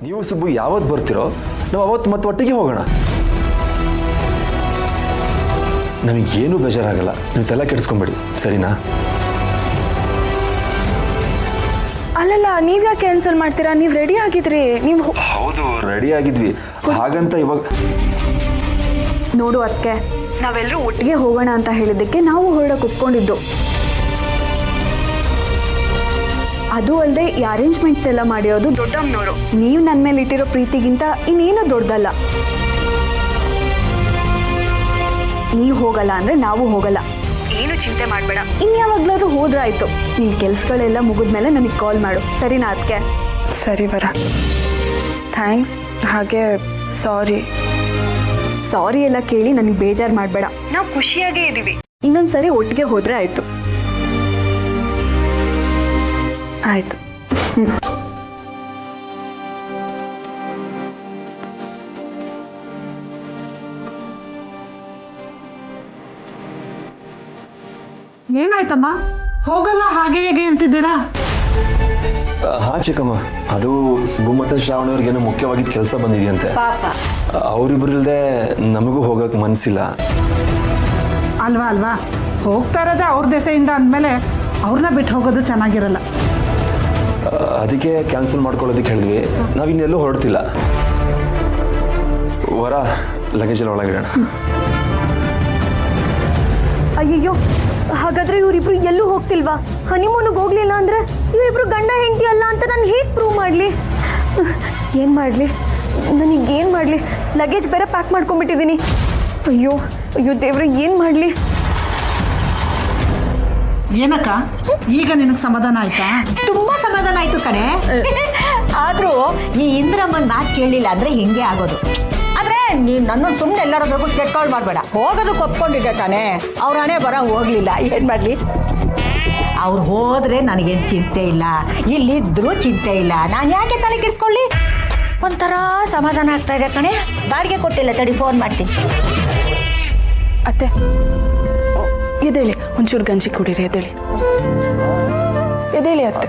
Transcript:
ನೀವು ಸುಬ್ಬು ಯಾವತ್ತು ಬರ್ತಿರೋ ನಾವು ಅವತ್ತು ಮತ್ತೆ ಒಟ್ಟಿಗೆ ಹೋಗೋಣ. ನಮಗೇನು ಬೇಜಾರಾಗಲ್ಲ, ನೀವು ತಲೆ ಕೆಡಿಸ್ಕೊಂಬೇಡಿ, ಸರಿನಾ? ಅಲ್ಲಲ್ಲ, ನೀವ್ ಯಾಕೆ ಕ್ಯಾನ್ಸಲ್ ಮಾಡ್ತೀರಾ? ನೀವ್ ರೆಡಿ ಆಗಿದ್ರಿ. ನೀವು ಹೌದು, ರೆಡಿ ಆಗಿದ್ವಿ. ಹಾಗಂತ ಇವಾಗ ನೋಡು ಅದಕ್ಕೆ ನಾವೆಲ್ಲರೂ ಒಟ್ಟಿಗೆ ಹೋಗೋಣ ಅಂತ ಹೇಳಿದ್ದಕ್ಕೆ ನಾವು ಹೊರಡಕ್ಕೆ ಒಪ್ಕೊಂಡಿದ್ದು. ಅದು ಅಲ್ಲದೆ ಈ ಅರೇಂಜ್ಮೆಂಟ್ಸ್ ಎಲ್ಲ ಮಾಡಿರೋದು ದೊಡ್ಡಮ್ಮನವರು. ನೀವು ನನ್ನ ಮೇಲೆ ಇಟ್ಟಿರೋ ಪ್ರೀತಿಗಿಂತ ಇನ್ನೇನು ದೊಡ್ಡದಲ್ಲ. ನೀವು ಹೋಗಲ್ಲ ಅಂದ್ರೆ ನಾವು ಹೋಗಲ್ಲ, ಏನು ಚಿಂತೆ ಮಾಡಬೇಡ. ಇನ್ಯಾವಾಗ್ಲಾದ್ರೂ ಹೋದ್ರಾಯ್ತು. ನಿನ್ ಕೆಲ್ಸಗಳೆಲ್ಲ ಮುಗಿದ್ಮೇಲೆ ನನಗೆ ಕಾಲ್ ಮಾಡು, ಸರಿನಾ ಅದಕ್ಕೆ? ಸರಿ ವರ, ಥ್ಯಾಂಕ್ಸ್. ಹಾಗೆ ಸಾರಿ ಎಲ್ಲ ಕೇಳಿ ನನಗೆ ಬೇಜಾರು ಮಾಡಬೇಡ. ನಾವು ಖುಷಿಯಾಗೇ ಇದ್ದೀವಿ. ಇನ್ನೊಂದ್ಸರಿ ಒಟ್ಟಿಗೆ ಹೋದ್ರೆ ಆಯ್ತು. ಆಯ್ತು. ಏನಾಯ್ತಮ್ಮ? ಹೋಗಲ್ಲ ಹಾಗೆ ಹೇಗೆ ಅಂತಿದ್ದೀರಾ? ಹಾ ಚಿಕ್ಕಮ್ಮ, ಅದು ಸುಬ್ಬು ಮತ್ತೆ ಶ್ರಾವಣಿಯವ್ರಿಗೇನೋ ಮುಖ್ಯವಾಗಿದ್ದ ಕೆಲಸ ಬಂದಿದೆಯಂತೆ. ಅವರಿಬ್ರು ಇಲ್ಲದೆ ನಮಗೂ ಹೋಗಕ್ ಮನ್ಸಿಲ್ಲ. ಅಲ್ವಾ ಹೋಗ್ತಾ ಇರೋದೇ ಅವ್ರ ದೆಸೆಯಿಂದ ಅಂದಮೇಲೆ ಅವ್ರನ್ನ ಬಿಟ್ಟು ಹೋಗೋದು ಚೆನ್ನಾಗಿರಲ್ಲ. ಅದಕ್ಕೆ ಕ್ಯಾನ್ಸಲ್ ಮಾಡ್ಕೊಳ್ಳೋದಕ್ಕೆ ಹೇಳಿದ್ವಿ. ನಾವಿನ್ನೆಲ್ಲೂ ಹೊರಡ್ತಿಲ್ಲ. ವರ, ಲಗೇಜ್ ಎಲ್ಲ ಒಳಗಿಡೋಣ. ಅಯ್ಯಯ್ಯೋ, ಹಾಗಾದ್ರೆ ಇವರಿಬ್ರು ಎಲ್ಲೂ ಹೋಗ್ತಿಲ್ವಾ? ಹನಿಮೂನಿಗೆ ಹೋಗ್ಲಿಲ್ಲ ಅಂದ್ರೆ ಇವರಿಬ್ರು ಗಂಡ ಹೆಂಡತಿ ಅಲ್ಲ ಅಂತ ನಾನು ಹೇಗೆ ಪ್ರೂವ್ ಮಾಡಲಿ? ಏನು ಮಾಡಲಿ? ನನಗೇನು ಮಾಡಲಿ? ಲಗೇಜ್ ಬೇರೆ ಪ್ಯಾಕ್ ಮಾಡ್ಕೊಂಡ್ಬಿಟ್ಟಿದ್ದೀನಿ. ಅಯ್ಯೋ ದೇವ್ರೆ, ಏನು ಮಾಡಲಿ? ಏನಕ್ಕ, ಈಗ ನಿನಗೆ ಸಮಾಧಾನ ಆಯ್ತಾ? ತುಂಬಾ ಸಮಾಧಾನ ಆಯ್ತು ಕಣೆ. ಆದ್ರೂ ಈ ಇಂದ್ರಮ್ಮನ್ ಮಾತು ಕೇಳಲಿಲ್ಲ ಅಂದ್ರೆ ಹಿಂಗೆ ಆಗೋದು. ಆದ್ರೆ ನೀನ್ ನನ್ನ ಸುಮ್ಮನೆ ಎಲ್ಲರೊಬ್ಬರಿಗೂ ಕೆಟ್ಕೊಳ್ಳ ಮಾಡ್ಬೇಡ. ಹೋಗೋದಕ್ಕೆ ಒಪ್ಕೊಂಡಿದ್ದೆ ತಾನೆ, ಅವ್ರ ಹಣೆ ಬರ ಹೋಗ್ಲಿಲ್ಲ, ಏನ್ ಮಾಡ್ಲಿ? ಅವ್ರು ಹೋದ್ರೆ ನನಗೇನ್ ಚಿಂತೆ ಇಲ್ಲ, ಇಲ್ಲಿದ್ರು ಚಿಂತೆ ಇಲ್ಲ. ನಾನು ಯಾಕೆ ತಲೆ ಕೆಡಿಸ್ಕೊಳ್ಳಿ? ಒಂಥರ ಸಮಾಧಾನ ಆಗ್ತಾ ಇದೆ ಕಣೆ. ಬಾಡಿಗೆ ಕೊಟ್ಟಿಲ್ಲ, ತಡಿ ಫೋನ್ ಮಾಡ್ತೀನಿ. ಅತ್ತೆ ಎದೇಳಿ, ಒಂಚೂರು ಗಂಜಿ ಕುಡೀರಿ. ಎದೇಳಿ ಅತ್ತೆ.